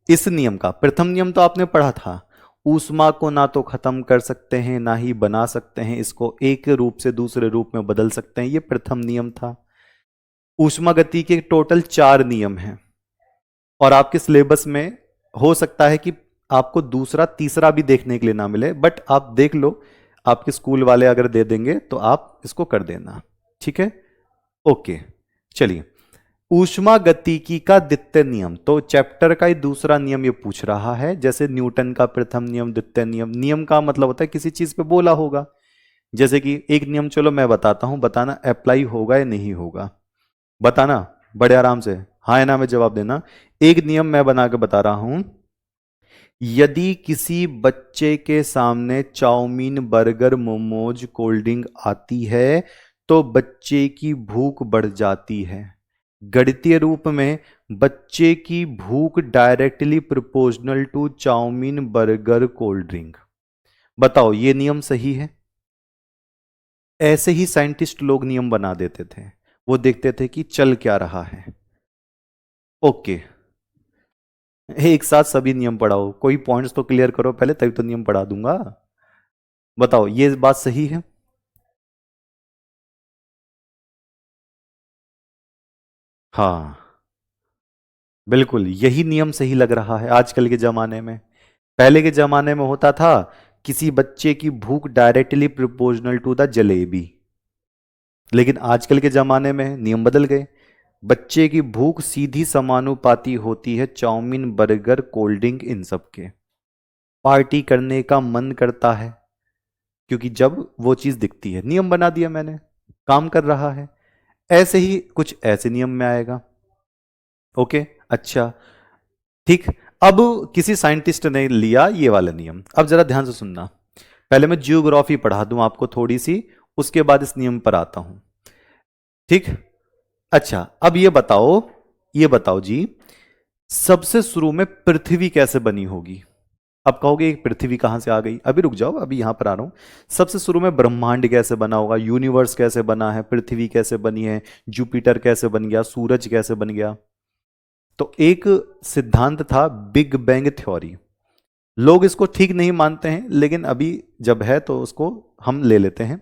इस नियम का प्रथम नियम तो आपने पढ़ा था, ऊष्मा को ना तो खत्म कर सकते हैं ना ही बना सकते हैं, इसको एक रूप से दूसरे रूप में बदल सकते हैं, ये प्रथम नियम था। ऊष्मा गति के टोटल 4 नियम हैं, और आपके सिलेबस में हो सकता है कि आपको दूसरा तीसरा भी देखने के लिए ना मिले, बट आप देख लो, आपके स्कूल वाले अगर दे देंगे तो आप इसको कर देना। ठीक है, ओके। चलिए, ऊष्मा गतिकी का द्वितीय नियम, तो चैप्टर का ही दूसरा नियम ये पूछ रहा है। जैसे न्यूटन का प्रथम नियम, द्वितीय नियम, नियम का मतलब होता है किसी चीज पे बोला होगा। जैसे कि एक नियम चलो मैं बताता हूं, बताना अप्लाई होगा या नहीं होगा, बताना बड़े आराम से, हाँ या ना में जवाब देना। एक नियम मैं बना के बता रहा हूं, यदि किसी बच्चे के सामने chowmein, burger, momos, cold drink आती है तो बच्चे की भूख बढ़ जाती है। गणितीय रूप में बच्चे की भूख directly proportional to chowmein, burger, cold drink. बताओ ये नियम सही है? ऐसे ही साइंटिस्ट लोग नियम बना देते थे, वो देखते थे कि चल क्या रहा है। ओके, एक साथ सभी नियम पढ़ाओ, कोई पॉइंट्स तो क्लियर करो पहले, तभी तो नियम पढ़ा दूंगा। बताओ ये बात सही है? हाँ बिल्कुल, यही नियम सही लग रहा है आजकल के जमाने में। पहले के जमाने में होता था किसी बच्चे की भूख directly proportional to the jalebi, लेकिन आजकल के जमाने में नियम बदल गए, बच्चे की भूख सीधी समानुपाती होती है चाउमीन, बर्गर, कोल्ड ड्रिंक इन सब के। पार्टी करने का मन करता है, क्योंकि जब वो चीज दिखती है, नियम बना दिया मैंने, काम कर रहा है। ऐसे ही कुछ ऐसे नियम में आएगा। ओके, अच्छा, ठीक। अब किसी साइंटिस्ट ने लिया ये वाला नियम, अब जरा ध्यान से सुनना। पहले मैं जियोग्राफी पढ़ा दूं आपको थोड़ी सी, उसके बाद इस नियम पर आता हूं। ठीक, अच्छा, अब ये बताओ जी, सबसे शुरू में पृथ्वी कैसे बनी होगी? अब कहोगे पृथ्वी कहां से आ गई, अभी रुक जाओ, अभी यहां पर आ रहा हूं। सबसे शुरू में ब्रह्मांड कैसे बना होगा, यूनिवर्स कैसे बना है, पृथ्वी कैसे बनी है, जुपिटर कैसे बन गया, सूरज कैसे बन गया? तो एक सिद्धांत था बिग बैंग थ्योरी। लोग इसको ठीक नहीं मानते हैं, लेकिन अभी जब है तो उसको हम ले लेते हैं।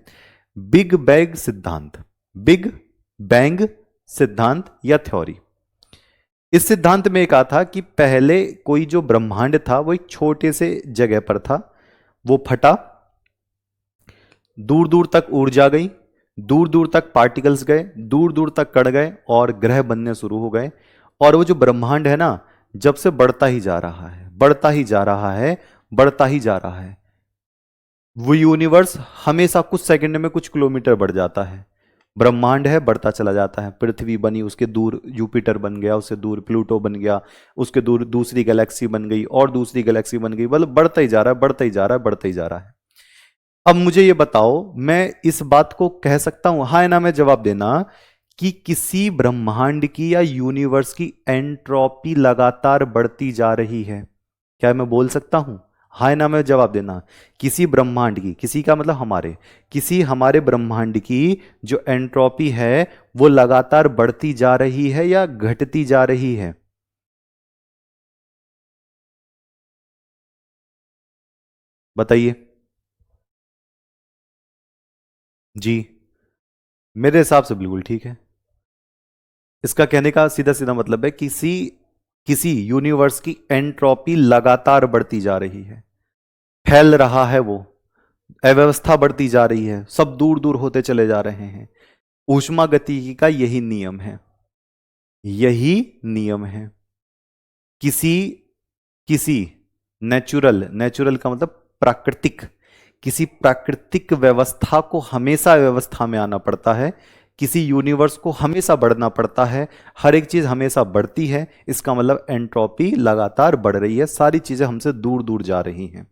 बिग बैंग सिद्धांत, बिग बैंग सिद्धांत या थ्योरी। इस सिद्धांत में कहा था कि पहले कोई जो ब्रह्मांड था वो एक छोटे से जगह पर था, वो फटा, दूर दूर तक ऊर्जा गई, दूर दूर तक पार्टिकल्स गए, दूर दूर तक कण गए और ग्रह बनने शुरू हो गए। और वो जो ब्रह्मांड है ना, जब से बढ़ता ही जा रहा है, बढ़ता ही जा रहा है, बढ़ता ही जा रहा है। वो यूनिवर्स हमेशा कुछ सेकंड में कुछ किलोमीटर बढ़ जाता है। ब्रह्मांड है, बढ़ता चला जाता है। पृथ्वी बनी, उसके दूर जुपिटर बन गया, उससे दूर प्लूटो बन गया, उसके दूर दूसरी गैलेक्सी बन गई और दूसरी गैलेक्सी बन गई, मतलब बढ़ता ही जा रहा है, बढ़ता ही जा रहा है, बढ़ता ही जा रहा है। अब मुझे ये बताओ, मैं इस बात को कह सकता हूं, हाँ या ना में जवाब देना, कि किसी ब्रह्मांड की या यूनिवर्स की एंट्रोपी लगातार बढ़ती जा रही है? क्या मैं बोल सकता हूं? हाँ या ना में जवाब देना। किसी ब्रह्मांड की, किसी का मतलब हमारे, किसी हमारे ब्रह्मांड की जो एंट्रोपी है वो लगातार बढ़ती जा रही है या घटती जा रही है? बताइए जी। मेरे हिसाब से बिल्कुल ठीक है। इसका कहने का सीधा सीधा मतलब है किसी किसी यूनिवर्स की एंट्रोपी लगातार बढ़ती जा रही है, फैल रहा है वो, अव्यवस्था बढ़ती जा रही है, सब दूर दूर होते चले जा रहे हैं। ऊष्मा गतिकी का यही नियम है, यही नियम है। किसी किसी नेचुरल, नेचुरल का मतलब प्राकृतिक, किसी प्राकृतिक व्यवस्था को हमेशा व्यवस्था में आना पड़ता है, किसी यूनिवर्स को हमेशा बढ़ना पड़ता है, हर एक चीज हमेशा बढ़ती है। इसका मतलब एंट्रोपी लगातार बढ़ रही है, सारी चीजें हमसे दूर दूर जा रही हैं।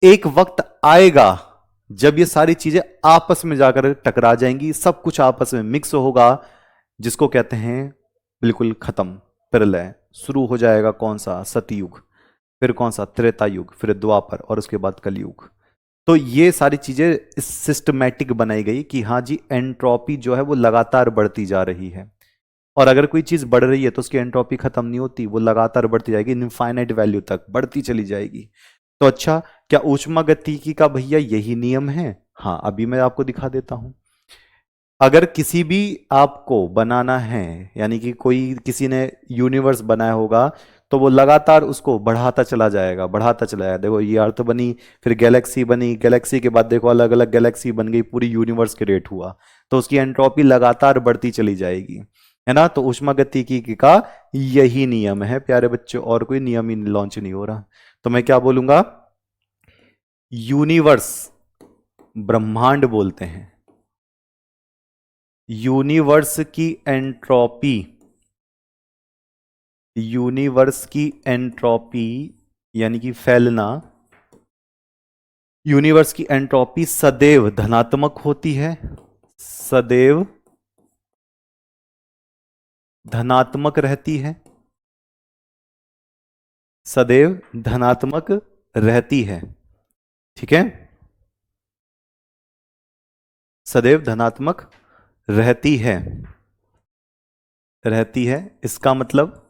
एक वक्त आएगा जब ये सारी चीजें आपस में जाकर टकरा जाएंगी, सब कुछ आपस में मिक्स होगा, जिसको कहते हैं बिल्कुल खत्म, प्रलय। शुरू हो जाएगा कौन सा? सतयुग, फिर कौन सा? त्रेता युग, फिर द्वापर और उसके बाद कलयुग। तो ये सारी चीजें सिस्टमैटिक बनाई गई कि हाँ जी, एंट्रोपी जो है वो लगातार बढ़ती जा रही है। और अगर कोई चीज बढ़ रही है तो उसकी एंट्रोपी खत्म नहीं होती, वो लगातार बढ़ती जाएगी, इनफाइनाइट वैल्यू तक बढ़ती चली जाएगी। तो अच्छा, क्या ऊष्मागतिकी का भैया यही नियम है? हाँ, अभी मैं आपको दिखा देता हूं। अगर किसी भी आपको बनाना है, यानी कि कोई किसी ने यूनिवर्स बनाया होगा, तो वो लगातार उसको बढ़ाता चला जाएगा, बढ़ाता चला जाएगा। देखो ये अर्थ बनी, फिर गैलेक्सी बनी, गैलेक्सी के बाद देखो अलग अलग गैलेक्सी बन गई, पूरी यूनिवर्स क्रिएट हुआ, तो उसकी एंट्रोपी लगातार बढ़ती चली जाएगी, है ना? तो ऊष्मागतिकी का यही नियम है प्यारे बच्चों, और कोई नियम ही लॉन्च नहीं हो रहा। तो मैं क्या बोलूंगा? यूनिवर्स, ब्रह्मांड बोलते हैं, यूनिवर्स की एंट्रोपी, यूनिवर्स की एंट्रोपी यानी कि फैलना, यूनिवर्स की एंट्रोपी सदैव धनात्मक होती है, सदैव धनात्मक रहती है, सदैव धनात्मक रहती है। ठीक है, सदैव धनात्मक रहती है, रहती है। इसका मतलब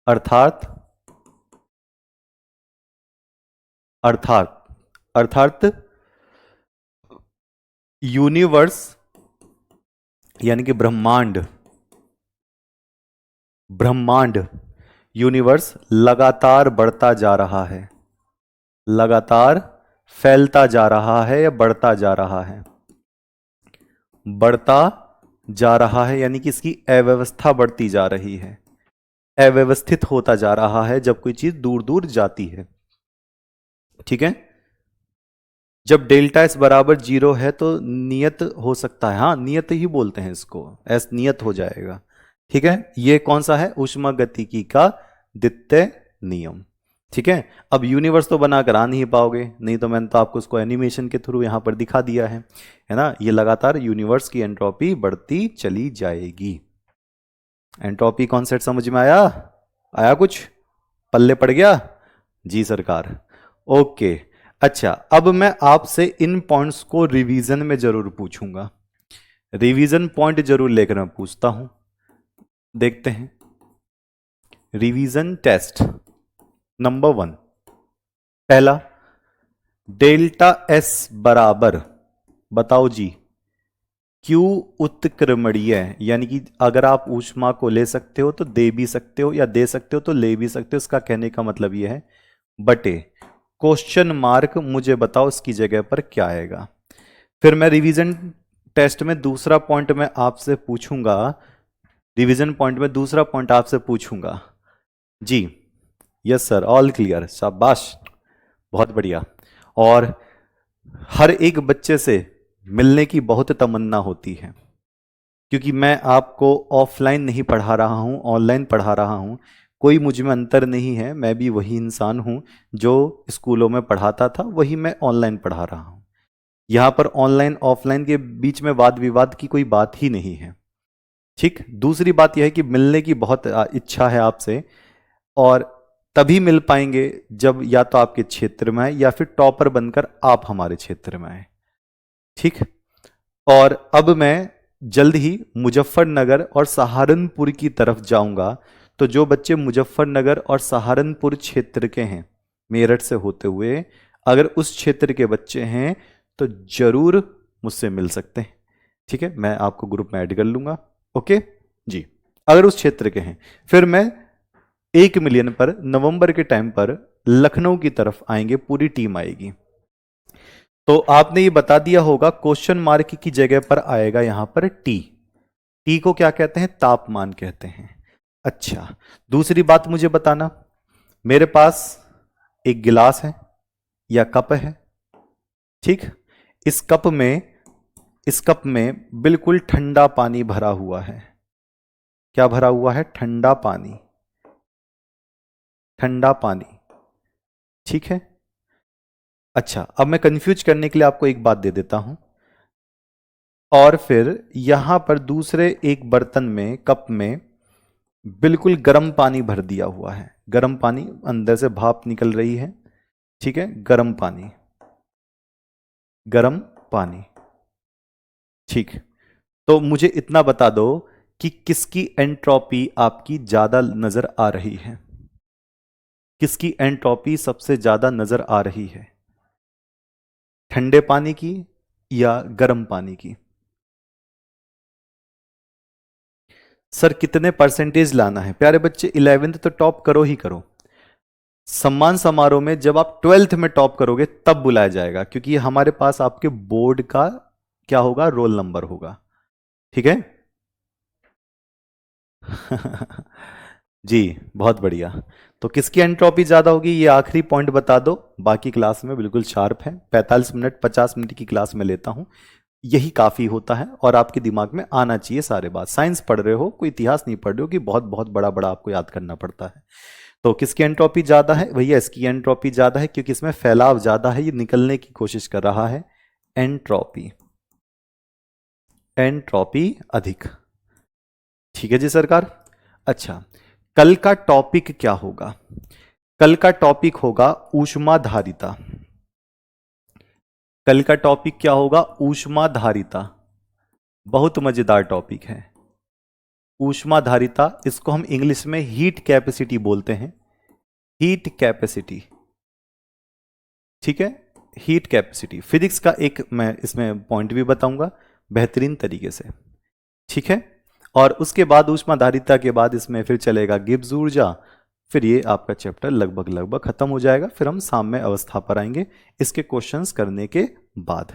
अर्थात, अर्थात अर्थात यूनिवर्स यानी कि ब्रह्मांड, ब्रह्मांड यूनिवर्स लगातार बढ़ता जा रहा है, लगातार फैलता जा रहा है या बढ़ता जा रहा है, बढ़ता जा रहा है, यानी कि इसकी अव्यवस्था बढ़ती जा रही है, अव्यवस्थित होता जा रहा है जब कोई चीज दूर दूर जाती है। ठीक है, जब डेल्टा एस बराबर 0 है तो नियत हो सकता है, हाँ नियत ही बोलते हैं इसको, एस नियत हो जाएगा। ठीक है, ये कौन सा है, ऊष्मागतिकी का द्वितीय नियम। ठीक है, अब यूनिवर्स तो बनाकर आ नहीं पाओगे, नहीं तो मैंने तो आपको उसको एनिमेशन के थ्रू यहां पर दिखा दिया है ना। ये लगातार यूनिवर्स की एंट्रोपी बढ़ती चली जाएगी। एंट्रोपी कॉन्सेप्ट समझ में आया, आया कुछ पल्ले पड़ गया जी सरकार। ओके, अच्छा अब मैं आपसे इन पॉइंट्स को रिवीजन में जरूर पूछूंगा, रिवीजन पॉइंट जरूर लेकर मैं पूछता हूं। देखते हैं रिवीजन टेस्ट नंबर 1। पहला, डेल्टा एस बराबर, बताओ जी, क्यू उत्क्रमणीय, यानी कि अगर आप ऊष्मा को ले सकते हो तो दे भी सकते हो, या दे सकते हो तो ले भी सकते हो, इसका कहने का मतलब यह है, बटे क्वेश्चन मार्क, मुझे बताओ इसकी जगह पर क्या आएगा। फिर मैं रिवीजन टेस्ट में दूसरा पॉइंट मैं आपसे पूछूंगा, रिवीजन पॉइंट में दूसरा पॉइंट आपसे पूछूंगा जी। यस सर, ऑल क्लियर, शाबाश, बहुत बढ़िया। और हर एक बच्चे से मिलने की बहुत तमन्ना होती है, क्योंकि मैं आपको ऑफलाइन नहीं पढ़ा रहा हूं, ऑनलाइन पढ़ा रहा हूं, कोई मुझ में अंतर नहीं है, मैं भी वही इंसान हूं जो स्कूलों में पढ़ाता था, वही मैं ऑनलाइन पढ़ा रहा हूं। यहां पर ऑनलाइन ऑफलाइन के बीच में वाद विवाद की कोई बात ही नहीं है। ठीक, दूसरी बात यह है कि मिलने की बहुत इच्छा है आपसे, और तभी मिल पाएंगे जब या तो आपके क्षेत्र में आए या फिर टॉपर बनकर आप हमारे क्षेत्र में आए। ठीक, और अब मैं जल्द ही मुजफ्फरनगर और सहारनपुर की तरफ जाऊंगा, तो जो बच्चे मुजफ्फरनगर और सहारनपुर क्षेत्र के हैं, मेरठ से होते हुए अगर उस क्षेत्र के बच्चे हैं तो जरूर मुझसे मिल सकते हैं। ठीक है, मैं आपको ग्रुप में ऐड कर लूंगा। ओके जी, अगर उस क्षेत्र के हैं, फिर मैं 1 मिलियन पर नवंबर के टाइम पर लखनऊ की तरफ आएंगे, पूरी टीम आएगी। तो आपने ये बता दिया होगा, क्वेश्चन मार्क की जगह पर आएगा यहां पर टी। टी को क्या कहते हैं, तापमान कहते हैं। अच्छा, दूसरी बात मुझे बताना, मेरे पास एक गिलास है या कप है, ठीक, इस कप में बिल्कुल ठंडा पानी भरा हुआ है। क्या भरा हुआ है, ठंडा पानी, ठंडा पानी। ठीक है, अच्छा अब मैं कंफ्यूज करने के लिए आपको एक बात दे देता हूं, और फिर यहां पर दूसरे एक बर्तन में, कप में बिल्कुल गर्म पानी भर दिया हुआ है, गर्म पानी, अंदर से भाप निकल रही है। ठीक है, गर्म पानी, गर्म पानी। ठीक, तो मुझे इतना बता दो कि किसकी एंट्रोपी आपकी ज्यादा नजर आ रही है, किसकी एंट्रोपी सबसे ज्यादा नजर आ रही है, ठंडे पानी की या गर्म पानी की। सर कितने परसेंटेज लाना है, प्यारे बच्चे 11th तो टॉप करो ही करो, सम्मान समारोह में जब आप 12th में टॉप करोगे तब बुलाया जाएगा, क्योंकि हमारे पास आपके बोर्ड का क्या होगा, रोल नंबर होगा। ठीक है जी, बहुत बढ़िया। तो किसकी एंट्रोपी ज्यादा होगी, ये आखिरी पॉइंट बता दो, बाकी क्लास में बिल्कुल शार्प है। 45 मिनट 50 मिनट की क्लास में लेता हूं, यही काफी होता है, और आपके दिमाग में आना चाहिए सारे बात। साइंस पढ़ रहे हो, कोई इतिहास नहीं पढ़ रहे हो कि बहुत बहुत बड़ा बड़ा आपको याद करना पड़ता है। तो किसकी एंट्रोपी ज्यादा है, भैया इसकी एंट्रोपी ज्यादा है, क्योंकि इसमें फैलाव ज्यादा है, ये निकलने की कोशिश कर रहा है। एंट्रोपी, एंट्रोपी अधिक। ठीक है जी सरकार। अच्छा, कल का टॉपिक क्या होगा, कल का टॉपिक होगा ऊष्माधारिता। कल का टॉपिक क्या होगा, ऊष्माधारिता, बहुत मजेदार टॉपिक है ऊष्माधारिता। इसको हम इंग्लिश में हीट कैपेसिटी बोलते हैं, हीट कैपेसिटी। ठीक है, हीट कैपेसिटी, फिजिक्स का एक मैं इसमें पॉइंट भी बताऊंगा बेहतरीन तरीके से। ठीक है, और उसके बाद ऊष्माधारिता के बाद इसमें फिर चलेगा गिब्स ऊर्जा, फिर ये आपका चैप्टर लगभग लगभग खत्म हो जाएगा, फिर हम साम्य अवस्था पर आएंगे इसके क्वेश्चंस करने के बाद।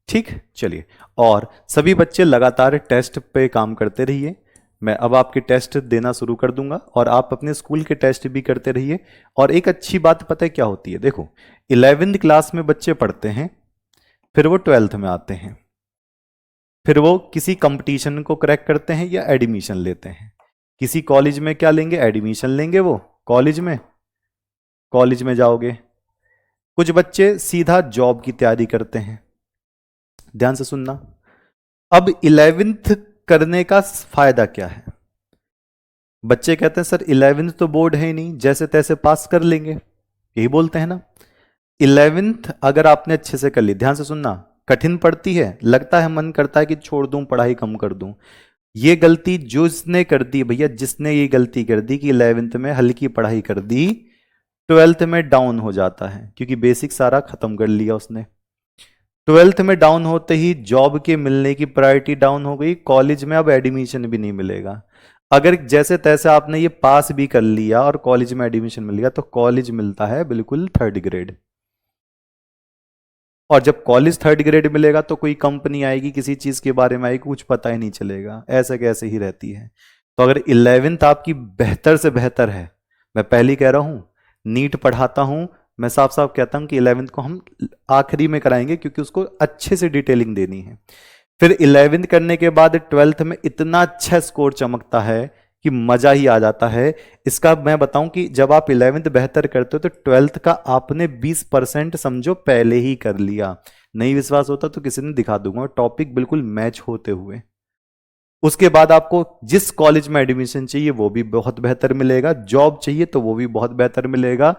ठीक, चलिए, और सभी बच्चे लगातार टेस्ट पे काम करते रहिए, मैं अब आपके टेस्ट देना शुरू कर दूंगा, और आप अपने स्कूल के टेस्ट भी करते रहिए। और एक अच्छी बात पता है क्या होती है, देखो 11th क्लास में बच्चे पढ़ते हैं, फिर वो 12th में आते हैं, फिर वो किसी कंपटीशन को क्रैक करते हैं या एडमिशन लेते हैं। किसी कॉलेज में क्या लेंगे, एडमिशन लेंगे, वो कॉलेज में जाओगे। कुछ बच्चे सीधा जॉब की तैयारी करते हैं। ध्यान से सुनना। अब 11th करने का फायदा क्या है? बच्चे कहते हैं सर 11th तो बोर्ड है ही नहीं, जैसे तैसे पास कर लेंगे, यही बोलते हैं ना। 11th अगर आपने अच्छे से कर ली, ध्यान से सुनना, कठिन पड़ती है, लगता है मन करता है कि छोड़ दूं, पढ़ाई कम कर दूं। ये गलती जिसने कर दी भैया, जिसने ये गलती कर दी कि 11th में हल्की पढ़ाई कर दी, 12th में डाउन हो जाता है, क्योंकि बेसिक सारा खत्म कर लिया उसने। 12th में डाउन होते ही जॉब के मिलने की प्रायोरिटी डाउन हो गई, कॉलेज में अब एडमिशन भी नहीं मिलेगा। अगर जैसे तैसे आपने ये पास भी कर लिया और कॉलेज में एडमिशन मिल गया, तो कॉलेज मिलता है बिल्कुल 3rd ग्रेड। और जब कॉलेज 3rd ग्रेड मिलेगा तो कोई कंपनी आएगी, किसी चीज के बारे में आएगी, कुछ पता ही नहीं चलेगा, ऐसे कैसे ही रहती है। तो अगर 11th आपकी बेहतर से बेहतर है, मैं पहले कह रहा हूं, नीट पढ़ाता हूं, मैं साफ साफ कहता हूं कि 11th को हम आखिरी में कराएंगे, क्योंकि उसको अच्छे से डिटेलिंग देनी है। फिर 11th करने के बाद 12th में इतना अच्छा स्कोर चमकता है कि मजा ही आ जाता है। इसका मैं बताऊं कि जब आप 11th बेहतर करते हो तो 12th का आपने 20% समझो पहले ही कर लिया। नहीं विश्वास होता तो किसी ने दिखा दूंगा, टॉपिक बिल्कुल मैच होते हुए। उसके बाद आपको जिस कॉलेज में एडमिशन चाहिए वो भी बहुत बेहतर मिलेगा, जॉब चाहिए तो वो भी बहुत बेहतर मिलेगा,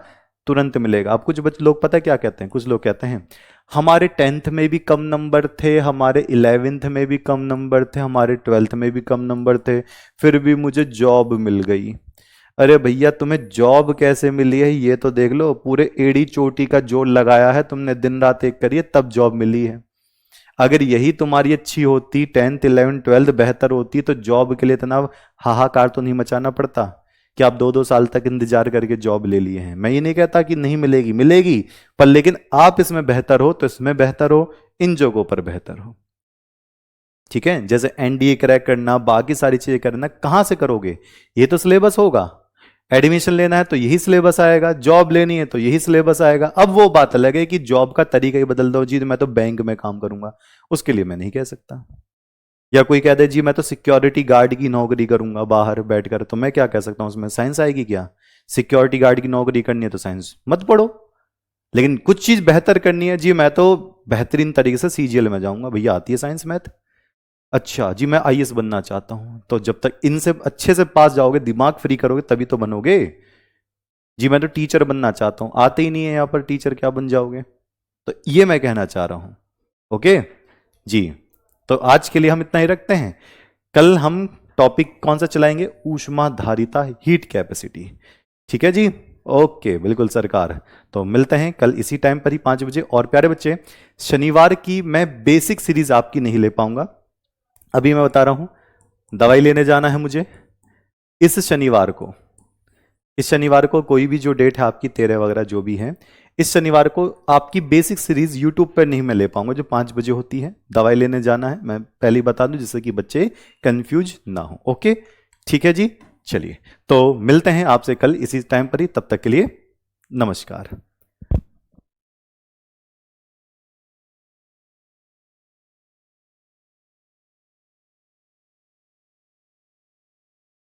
तुरंत मिलेगा। अब कुछ लोग पता है क्या कहते हैं, कुछ लोग कहते हैं हमारे 10th में भी कम नंबर थे, हमारे 11th में भी कम नंबर थे, हमारे 12th में भी कम नंबर थे, फिर भी मुझे जॉब मिल गई। अरे भैया तुम्हें जॉब कैसे मिली है ये तो देख लो, पूरे एड़ी चोटी का जोड़ लगाया है तुमने, दिन रात एक करिए तब जॉब मिली है। अगर यही तुम्हारी अच्छी होती, 10th 11th 12th बेहतर होती, तो जॉब के लिए इतना हाहाकार तो नहीं मचाना पड़ता कि आप 2-2 साल तक इंतजार करके जॉब ले लिए हैं। मैं ये नहीं कहता कि नहीं मिलेगी, मिलेगी, पर लेकिन आप इसमें बेहतर हो तो इसमें बेहतर हो, इन जगहों पर बेहतर हो। ठीक है, जैसे एनडीए क्रैक करना, बाकी सारी चीजें करना, कहां से करोगे? ये तो सिलेबस होगा। एडमिशन लेना है तो यही सिलेबस आएगा, जॉब लेनी है तो यही सिलेबस आएगा। अब वो बात अलग है कि जॉब का तरीका ही बदल दो, जी मैं तो बैंक में काम करूंगा, उसके लिए मैं नहीं कह सकता। या कोई कह दे जी मैं तो सिक्योरिटी गार्ड की नौकरी करूंगा बाहर बैठकर, तो मैं क्या कह सकता हूं उसमें, साइंस आएगी क्या? सिक्योरिटी गार्ड की नौकरी करनी है तो साइंस मत पढ़ो। लेकिन कुछ चीज बेहतर करनी है, जी मैं तो बेहतरीन तरीके से सीजीएल में जाऊंगा, भैया आती है साइंस मैथ। अच्छा जी मैं आईएएस बनना चाहता हूं, तो जब तक इनसे अच्छे से पास जाओगे, दिमाग फ्री करोगे, तभी तो बनोगे। जी मैं तो टीचर बनना चाहता हूं, आते ही नहीं है यहां पर टीचर, क्या बन जाओगे? तो ये मैं कहना चाह रहा हूं। ओके जी, तो आज के लिए हम इतना ही रखते हैं। कल हम टॉपिक कौन सा चलाएंगे, ऊष्मा धारिता, हीट कैपेसिटी। ठीक है जी, ओके बिल्कुल सरकार। तो मिलते हैं कल इसी टाइम पर ही 5 बजे। और प्यारे बच्चे, शनिवार की मैं बेसिक सीरीज आपकी नहीं ले पाऊंगा, अभी मैं बता रहा हूं, दवाई लेने जाना है मुझे इस शनिवार को। इस शनिवार को कोई भी जो डेट है आपकी, 13 वगैरह जो भी है, इस शनिवार को आपकी बेसिक सीरीज यूट्यूब पर नहीं मैं ले पाऊंगा, जो 5 बजे होती है। दवाई लेने जाना है, मैं पहले ही बता दूं जिससे कि बच्चे कंफ्यूज ना हो। ओके ठीक है जी, चलिए तो मिलते हैं आपसे कल इसी टाइम पर ही, तब तक के लिए नमस्कार।